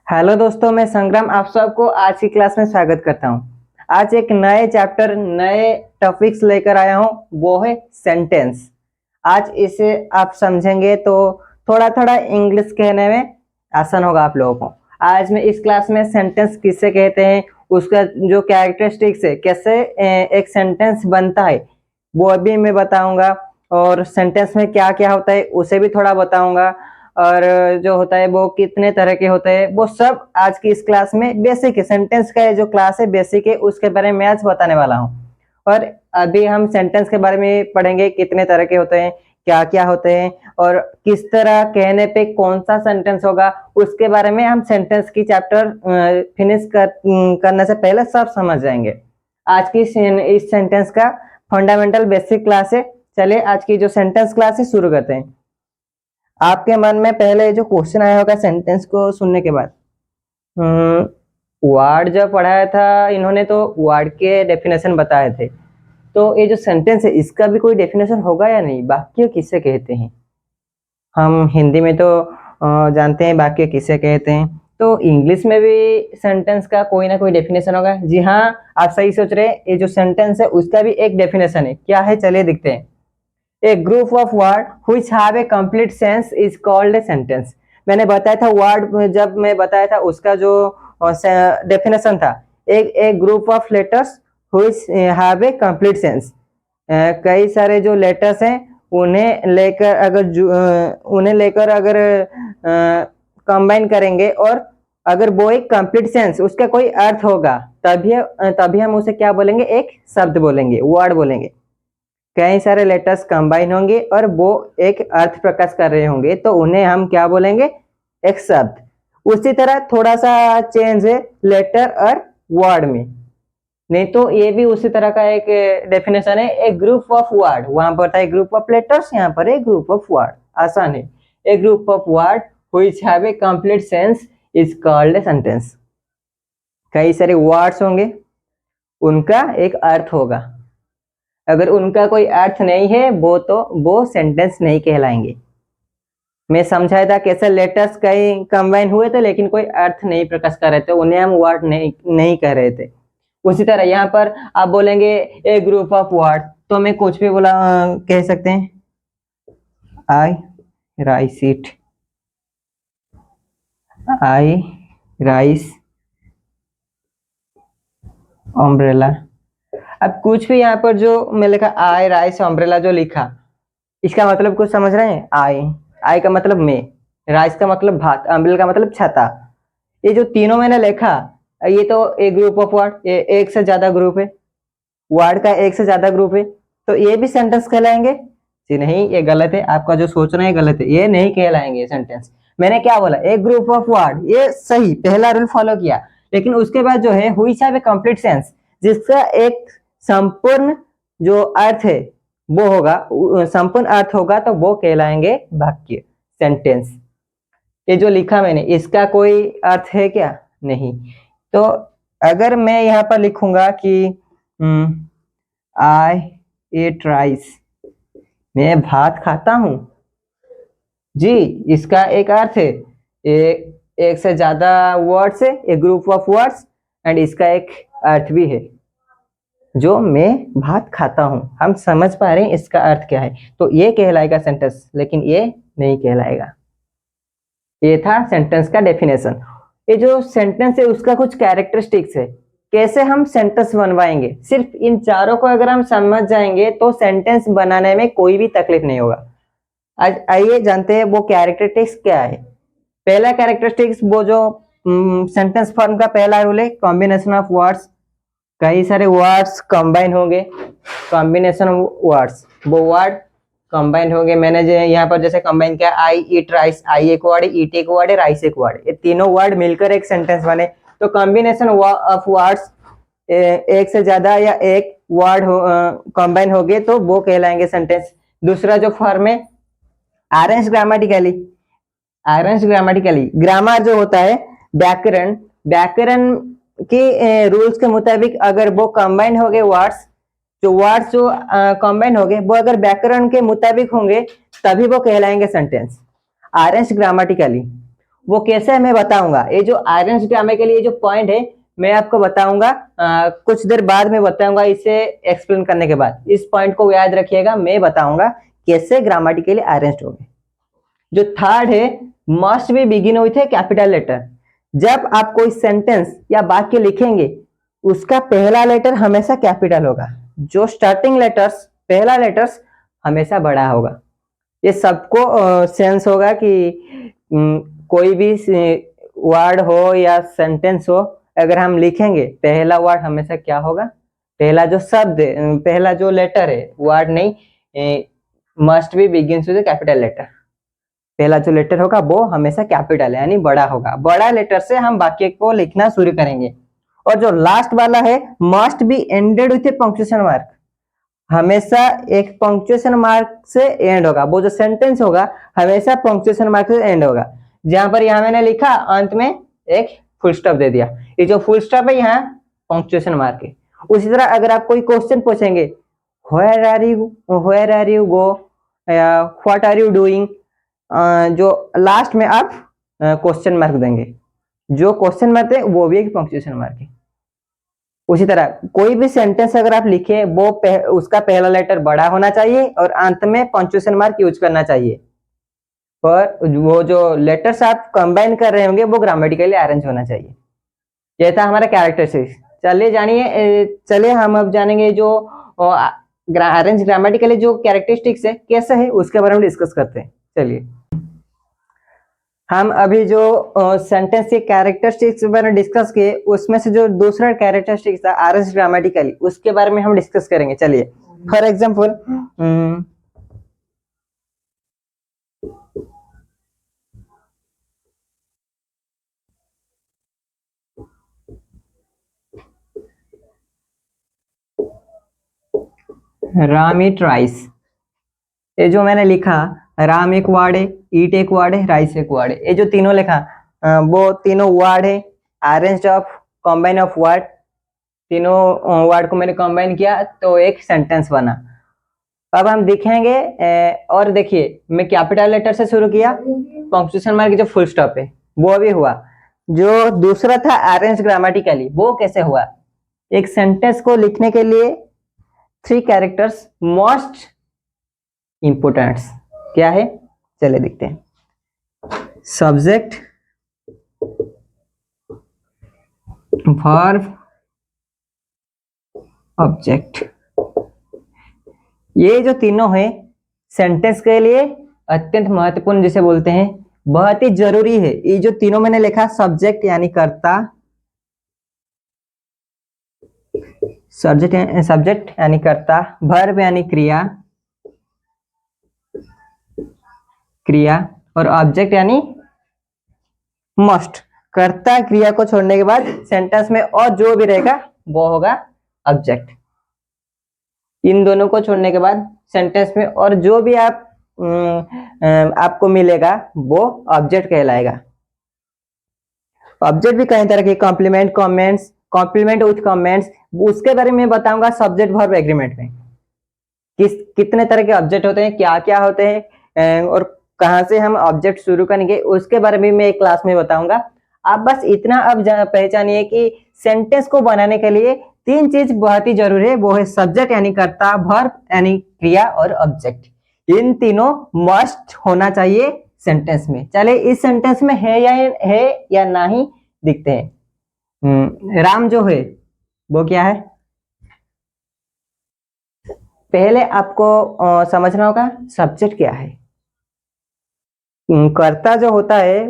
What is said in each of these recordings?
Hello दोस्तों, मैं संग्राम आप सबको आज की क्लास में स्वागत करता हूं। आज एक नए चैप्टर नए टॉपिक्स लेकर आया हूं, वो है सेंटेंस। आज इसे आप समझेंगे तो थोड़ा थोड़ा इंग्लिश कहने में आसान होगा आप लोगों को। आज मैं इस क्लास में सेंटेंस किसे कहते हैं, उसका जो कैरेक्टरिस्टिक्स है, कैसे एक सेंटेंस बनता है वो भी मैं बताऊंगा, और सेंटेंस में क्या क्या होता है उसे भी थोड़ा बताऊंगा, और जो होता है वो कितने तरह के होते हैं वो सब आज की इस क्लास में बेसिक है। सेंटेंस का जो क्लास है बेसिक है, उसके बारे में आज बताने वाला हूँ। और अभी हम सेंटेंस के बारे में पढ़ेंगे, कितने तरह के होते हैं, क्या क्या होते हैं, और किस तरह कहने पे कौन सा सेंटेंस होगा, उसके बारे में हम सेंटेंस की चैप्टर फिनिश करने से पहले सब समझ जाएंगे। आज की इस सेंटेंस का फंडामेंटल बेसिक क्लास है। चलिए आज की जो सेंटेंस क्लास है शुरू करते हैं। आपके मन में पहले जो क्वेश्चन आया होगा सेंटेंस को सुनने के बाद, वर्ड जब पढ़ाया था इन्होंने तो वर्ड के डेफिनेशन बताए थे, तो ये जो सेंटेंस है इसका भी कोई डेफिनेशन होगा या नहीं? वाक्य किसे कहते हैं? हम हिंदी में तो जानते हैं वाक्य किसे कहते हैं, तो इंग्लिश में भी सेंटेंस का कोई ना कोई डेफिनेशन होगा। जी हाँ, आप सही सोच रहे हैं। ये जो सेंटेंस है उसका भी एक डेफिनेशन है। क्या है, चलिए देखते हैं। A group of word which have a complete sense is called a sentence। मैंने बताया था वर्ड, जब मैं बताया था उसका जो डेफिनेशन था, एक group of letters which have a complete sense। कई सारे जो लेटर्स हैं उन्हें लेकर अगर कंबाइन करेंगे और अगर वो एक कंप्लीट सेंस, उसका कोई अर्थ होगा, तभी हम उसे क्या बोलेंगे? एक शब्द बोलेंगे, वर्ड बोलेंगे। कई सारे लेटर्स कंबाइन होंगे और वो एक अर्थ प्रकाश कर रहे होंगे, तो उन्हें हम क्या बोलेंगे? एक शब्द। उसी तरह थोड़ा सा चेंज है लेटर और वर्ड में, नहीं तो ये भी उसी तरह का एक डेफिनेशन है। एक ग्रुप ऑफ वर्ड, वहां पर था एक ग्रुप ऑफ लेटर्स, यहाँ पर एक ग्रुप ऑफ वर्ड। आसान है। A group of word which have a complete sense is called a sentence. कई सारे वर्ड्स होंगे, उनका एक अर्थ होगा। अगर उनका कोई अर्थ नहीं है वो सेंटेंस नहीं कहलाएंगे। मैं समझाया था कैसे लेटर्स कई कंबाइन हुए थे लेकिन कोई अर्थ नहीं प्रकाश कर रहे थे, उन्हें हम वर्ड नहीं कह रहे थे। उसी तरह यहाँ पर आप बोलेंगे ए ग्रुप ऑफ वर्ड, तो मैं कुछ भी कह सकते हैं। I rise it, I rise umbrella. अब कुछ भी यहाँ पर जो मैं लिखा आई राइस अम्ब्रेला जो लिखा, इसका मतलब कुछ समझ रहे हैं? आई का मतलब मैं, राइस का मतलब भात, अम्ब्रेला का मतलब छाता। ये जो तीनों मैंने लिखा, ये तो एक ग्रुप ऑफ वर्ड, ये एक से ज्यादा ग्रुप है, वर्ड का एक से ज्यादा ग्रुप है, तो ये भी सेंटेंस कहलाएंगे? जी नहीं, ये गलत है। आपका जो सोच रहे हैं गलत है, ये नहीं कहलाएंगे सेंटेंस। मैंने क्या बोला? एक ग्रुप ऑफ वर्ड, ये सही, पहला रूल फॉलो किया। लेकिन उसके बाद जो है which have a complete sense, जिसका एक संपूर्ण जो अर्थ है वो होगा, संपूर्ण अर्थ होगा, तो वो कहलाएंगे वाक्य, सेंटेंस। ये जो लिखा मैंने, इसका कोई अर्थ है क्या? नहीं। तो अगर मैं यहाँ पर लिखूंगा कि आई ईट राइस, मैं भात खाता हूं, जी, इसका एक अर्थ है, एक से ज्यादा वर्ड्स है, एक ग्रुप ऑफ वर्ड्स, एंड इसका एक अर्थ भी है, जो मैं भात खाता हूं। हम समझ पा रहे हैं इसका अर्थ क्या है, तो ये कहलाएगा सेंटेंस, लेकिन ये नहीं कहलाएगा। ये था सेंटेंस का डेफिनेशन। ये जो सेंटेंस है उसका कुछ कैरेक्टरिस्टिक्स है, कैसे हम सेंटेंस बनवाएंगे। सिर्फ इन चारों को अगर हम समझ जाएंगे तो सेंटेंस बनाने में कोई भी तकलीफ नहीं होगा। आज आइए जानते हैं वो कैरेक्टरिस्टिक्स क्या है। पहला कैरेक्टरिस्टिक्स, वो जो सेंटेंस फॉर्म का पहला रूल है, कॉम्बिनेशन ऑफ वर्ड्स। कई सारे वर्ड्स कंबाइन होंगे, कॉम्बिनेशन ऑफ वर्ड्स, वो वर्ड कंबाइन होंगे। मैंने जो यहाँ पर जैसे कंबाइन किया, आई ईट राइस, आई एक वर्ड है, ईट एक वर्ड है, राइस एक वर्ड, ये तीनों वर्ड मिलकर एक सेंटेंस बने। तो कॉम्बिनेशन ऑफ वर्ड्स, एक से ज्यादा या एक वर्ड कंबाइन हो गए तो वो कहलाएंगे सेंटेंस। दूसरा जो फॉर्म है, arrange grammatically. Arrange grammatically, grammar जो होता है, व्याकरण, व्याकरण के रूल्स के मुताबिक अगर वो कंबाइन हो गए वर्ड्स, जो वर्ड्स जो कंबाइन हो गए वो अगर व्याकरण के मुताबिक होंगे तभी वो कहलाएंगे सेंटेंस। अरेंज ग्रामेटिकली, वो कैसे है मैं बताऊंगा। ये जो अरेंज ग्रामर के लिए जो पॉइंट है मैं आपको बताऊंगा, कुछ देर बाद में बताऊंगा इसे एक्सप्लेन करने के बाद। इस पॉइंट को याद रखिएगा, मैं बताऊंगा कैसे ग्रामेटिकली अरेंज्ड होंगे। जो थर्ड है, must be begin with a capital letter. जब आप कोई सेंटेंस या वाक्य लिखेंगे उसका पहला लेटर हमेशा कैपिटल होगा। जो स्टार्टिंग लेटर्स, पहला लेटर्स हमेशा बड़ा होगा। ये सबको सेंस होगा कि कोई भी वर्ड हो या सेंटेंस हो, अगर हम लिखेंगे पहला वर्ड हमेशा क्या होगा, पहला जो शब्द है, पहला जो लेटर है, वर्ड नहीं, must be begins with capital letter. पहला जो लेटर होगा वो हमेशा कैपिटल है, यानी बड़ा होगा। बड़ा लेटर से हम वाक्य को लिखना शुरू करेंगे। और जो लास्ट वाला है, must B ended with A punctuation mark, हमेशा एक पंक्चुएशन मार्क से एंड होगा। वो जो सेंटेंस होगा हमेशा पंक्चुएशन मार्क से एंड होगा। जहां पर यहाँ मैंने लिखा अंत में एक फुल स्टॉप दे दिया, ये जो फुल स्टॉप है यहाँ पंक्चुएशन मार्क है। उसी तरह अगर आप कोई क्वेश्चन पूछेंगे, वेयर आर यू गो या व्हाट आर यू डूइंग, जो लास्ट में आप क्वेश्चन मार्क देंगे। जो क्वेश्चन मार्क है वो भी एक पंक्चुएशन मार्क है। उसी तरह कोई भी सेंटेंस अगर आप लिखे वो उसका पहला लेटर बड़ा होना चाहिए और अंत में पंक्चुएशन मार्क यूज करना चाहिए। पर वो जो लेटर्स आप कंबाइन कर रहे होंगे वो ग्रामेटिकली अरेंज होना चाहिए। ये था हमारा कैरेक्टरिस्टिक्स। चलिए हम अब जानेंगे जो अरेंज ग्रामेटिकली जो कैरेक्टरिस्टिक्स है कैसे है उसके बारे में डिस्कस करते हैं। चलिए हम अभी जो सेंटेंस के कैरेक्टरिस्टिक्स के बारे में डिस्कस किए, उसमें से जो दूसरा कैरेक्टरिस्टिक्स था अरेंज ग्रामेटिकली, उसके बारे में हम डिस्कस करेंगे। चलिए for example, Ram eat rice. ये जो मैंने लिखा, राम एक वर्ड है, ईट एक वर्ड है, राइस एक वर्ड है। ये जो तीनों लिखा वो तीनों वर्ड है arranged of combine of word. तीनों वर्ड को मैंने कंबाइन किया तो एक सेंटेंस बना। अब हम देखेंगे, और देखिए मैं कैपिटल लेटर से शुरू किया, पंक्चुएशन मार्क जो फुल स्टॉप है वो भी हुआ। जो दूसरा था अरेंज ग्रामेटिकली, वो कैसे हुआ? एक सेंटेंस को लिखने के लिए 3 कैरेक्टर्स मोस्ट इंपोर्टेंट्स क्या है, चलिए देखते हैं। Subject, verb, object. ये जो तीनों है सेंटेंस के लिए अत्यंत महत्वपूर्ण जिसे बोलते हैं, बहुत ही जरूरी है। ये जो तीनों मैंने लिखा, सब्जेक्ट यानी कर्ता, सब्जेक्ट यानी कर्ता, वर्ब यानी क्रिया और ऑब्जेक्ट यानी मस्ट। कर्ता क्रिया को छोड़ने के बाद सेंटेंस में और जो भी रहेगा वो होगा ऑब्जेक्ट। इन दोनों को छोड़ने के बाद सेंटेंस में और जो भी आपको मिलेगा वो ऑब्जेक्ट कहलाएगा। ऑब्जेक्ट भी कई तरह के, compliment, comments, compliment with comments, उसके बारे में बताऊंगा सब्जेक्ट वर्ब एग्रीमेंट में। कितने तरह के ऑब्जेक्ट होते हैं, क्या क्या होते हैं और कहां से हम ऑब्जेक्ट शुरू करेंगे, उसके बारे में मैं एक क्लास में बताऊंगा। आप बस इतना अब पहचानिए कि सेंटेंस को बनाने के लिए 3 चीज बहुत ही जरूरी है। वो है सब्जेक्ट यानी कर्ता, वर्ब यानी क्रिया और ऑब्जेक्ट। इन तीनों मस्ट होना चाहिए सेंटेंस में। चले इस सेंटेंस में है या नहीं दिखते हैं। राम जो है वो क्या है, पहले आपको समझना होगा सब्जेक्ट क्या है। कर्ता जो होता है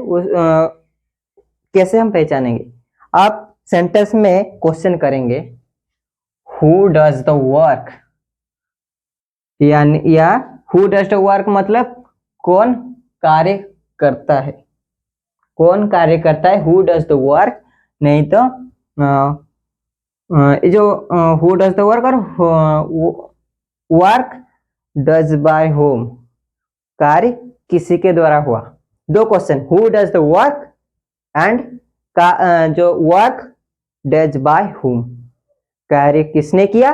कैसे हम पहचानेंगे? आप सेंटेंस में क्वेश्चन करेंगे, हु डज द वर्क, या हु डज द वर्क मतलब कौन कार्य करता है, कौन कार्य करता है, हु डज द वर्क। नहीं तो जो हु डज द वर्क और वर्क डज बाय होम, कार्य किसी के द्वारा हुआ। 2 question, who does the work and जो वर्क डज बाय हुम, कार्य किसने किया,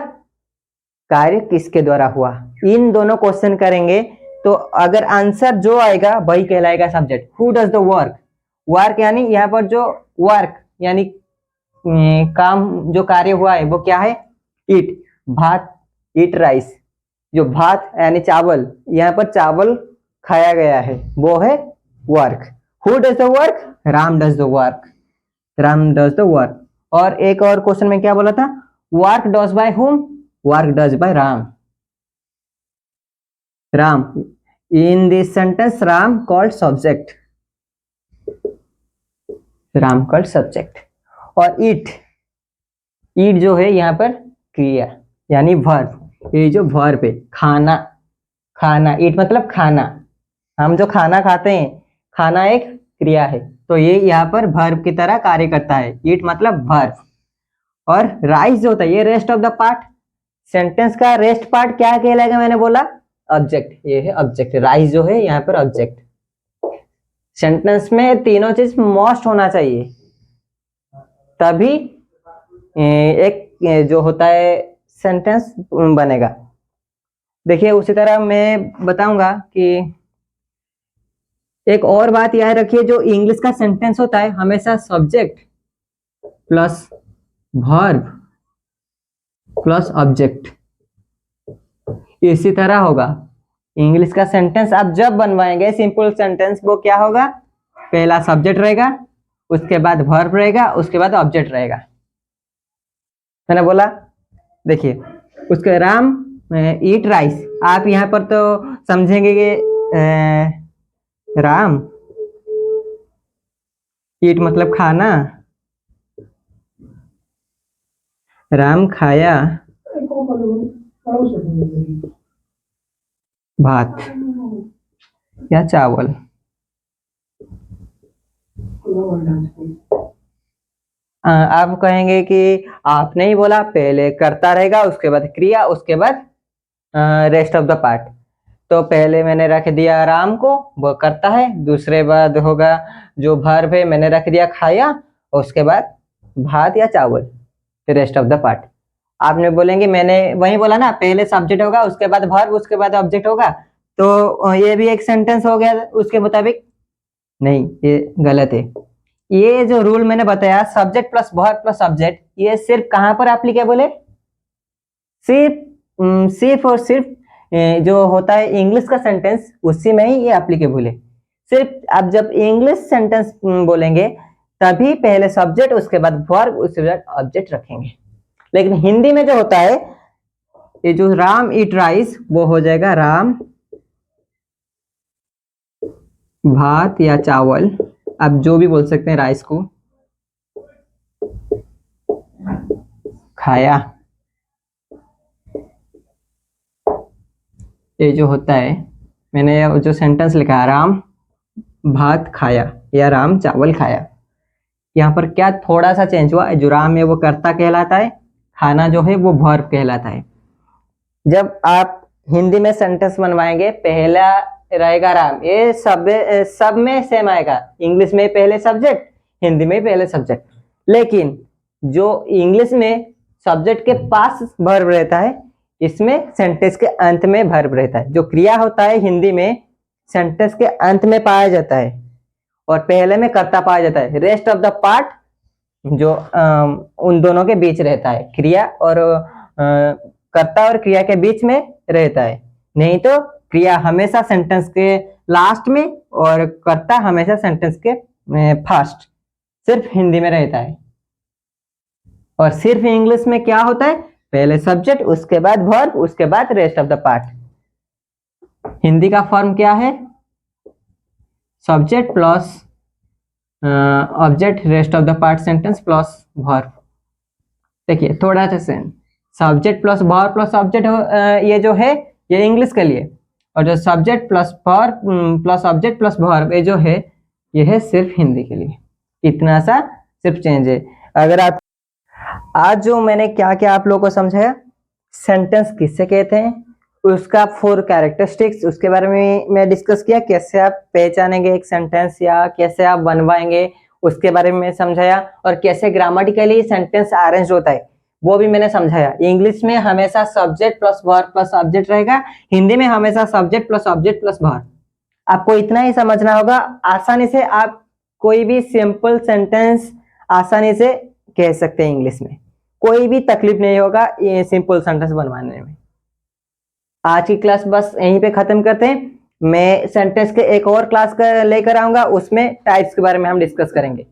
कार्य किसके द्वारा हुआ। इन दोनों क्वेश्चन करेंगे तो अगर आंसर जो आएगा वही कहलाएगा subject. Who does the work, work यानी यहाँ पर जो वर्क यानी काम जो कार्य हुआ है वो क्या है, ईट, भात, ईट राइस, जो भात यानी चावल, यहाँ पर चावल खाया गया है वो है work. Who does the work, Ram does the work, Ram does the work. और एक और क्वेश्चन में क्या बोला था, work does by whom, work does by Ram, Ram. In this sentence Ram called subject, Ram called subject. और ईट, ईट जो है यहाँ पर क्रिया यानी वर्ब, ये जो वर्ब है खाना, खाना, ईट मतलब खाना, हम जो खाना खाते हैं, खाना एक क्रिया है, तो ये यहाँ पर वर्ब की तरह कार्य करता है, ईट मतलब वर्ब। और राइस जो होता है ये rest of the part, sentence का रेस्ट पार्ट क्या कहलाएगा, मैंने बोला ऑब्जेक्ट, ये है ऑब्जेक्ट, राइस जो है यहाँ पर ऑब्जेक्ट। सेंटेंस में तीनों चीज मोस्ट होना चाहिए, तभी एक जो होता है सेंटेंस बनेगा। देखिए उसी तरह मैं बताऊंगा कि एक और बात याद रखिए, जो इंग्लिश का सेंटेंस होता है हमेशा subject plus verb plus object, इसी तरह होगा। इंग्लिश का सेंटेंस आप जब बनवाएंगे सिंपल सेंटेंस, वो क्या होगा, पहला सब्जेक्ट रहेगा, उसके बाद वर्ब रहेगा, उसके बाद ऑब्जेक्ट रहेगा, मैंने बोला। देखिए उसके राम ईट राइस, आप यहाँ पर तो समझेंगे कि राम ईट मतलब खाना, राम खाया भात या चावल। आप कहेंगे कि आपने ही बोला, पहले करता रहेगा, उसके बाद क्रिया, उसके बाद रेस्ट ऑफ द पार्ट। तो पहले मैंने रख दिया राम को, वो करता है, दूसरे बाद होगा जो वर्ब है मैंने रख दिया खाया, और उसके बाद भात या चावल, रेस्ट ऑफ द पार्ट। आपने बोलेंगे मैंने वही बोला ना, पहले सब्जेक्ट होगा, उसके बाद वर्ब, उसके बाद ऑब्जेक्ट होगा, तो ये भी एक सेंटेंस हो गया उसके मुताबिक। नहीं, ये गलत है। ये जो रूल मैंने बताया subject plus verb plus object, ये सिर्फ कहां पर एप्लीकेबल है, सिर्फ और सिर्फ जो होता है इंग्लिश का सेंटेंस, उसी में ही ये एप्लीकेबल है। सिर्फ आप जब इंग्लिश सेंटेंस बोलेंगे तभी पहले सब्जेक्ट, उसके बाद वर्ब, उसके बाद ऑब्जेक्ट रखेंगे। लेकिन हिंदी में जो होता है, ये जो राम ईट राइस, वो हो जाएगा राम भात या चावल, आप जो भी बोल सकते हैं, राइस को खाया। ये जो होता है, मैंने जो सेंटेंस लिखा है राम भात खाया या राम चावल खाया, यहाँ पर क्या थोड़ा सा चेंज हुआ, जो राम है वो कर्ता कहलाता है, खाना जो है वो वर्ब कहलाता है। जब आप हिंदी में सेंटेंस बनवाएंगे, पहला रहेगा राम, ये सब में सेम आएगा, इंग्लिश में पहले सब्जेक्ट, हिंदी में पहले सब्जेक्ट। लेकिन जो इंग्लिश में सब्जेक्ट के पास वर्ब रहता है, इसमें सेंटेंस के अंत में वर्ब रहता है। जो क्रिया होता है हिंदी में सेंटेंस के अंत में पाया जाता है और पहले में कर्ता पाया जाता है। रेस्ट ऑफ द पार्ट जो उन दोनों के बीच रहता है, क्रिया और कर्ता और क्रिया के बीच में रहता है। नहीं तो क्रिया हमेशा सेंटेंस के लास्ट में और कर्ता हमेशा सेंटेंस के फर्स्ट, सिर्फ हिंदी में रहता है। और सिर्फ इंग्लिश में क्या होता है, पहले सब्जेक्ट, उसके बाद वर्ब, उसके बाद rest of the part. Hindi का फॉर्म क्या है, subject plus object, rest of the part sentence plus verb. देखिए थोड़ा सा same, subject plus verb plus object, ये जो है ये इंग्लिश के लिए, और जो subject plus verb plus object plus verb ये जो है, ये है सिर्फ हिंदी के लिए। इतना सा सिर्फ चेंज है। अगर आप आज जो मैंने क्या क्या आप लोगों को समझाया, सेंटेंस किससे कहते हैं, उसका 4 कैरेक्टरिस्टिक्स, उसके बारे में मैं डिस्कस किया, कैसे आप पहचानेंगे एक सेंटेंस या कैसे आप बनवाएंगे उसके बारे में समझाया, और कैसे ग्रामेटिकली सेंटेंस अरेंज होता है वो भी मैंने समझाया। इंग्लिश में हमेशा subject plus verb plus object रहेगा, हिंदी में हमेशा subject plus object plus verb. आपको इतना ही समझना होगा, आसानी से आप कोई भी सिंपल सेंटेंस आसानी से कह सकते हैं इंग्लिश में, कोई भी तकलीफ नहीं होगा ये सिंपल सेंटेंस बनवाने में। आज की क्लास बस यहीं पे खत्म करते हैं। मैं सेंटेंस के एक और क्लास लेकर आऊंगा, उसमें टाइप्स के बारे में हम डिस्कस करेंगे।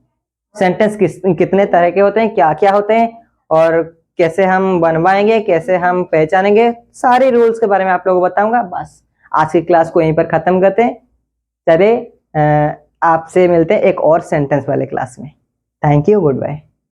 सेंटेंस कितने तरह के होते हैं, क्या क्या होते हैं, और कैसे हम बनवाएंगे, कैसे हम पहचानेंगे, सारे रूल्स के बारे में आप लोगों को बताऊंगा। बस आज की क्लास को यहीं पर खत्म करते हैं। चलिए आपसे मिलते हैं एक और सेंटेंस वाले क्लास में। Thank you, good bye.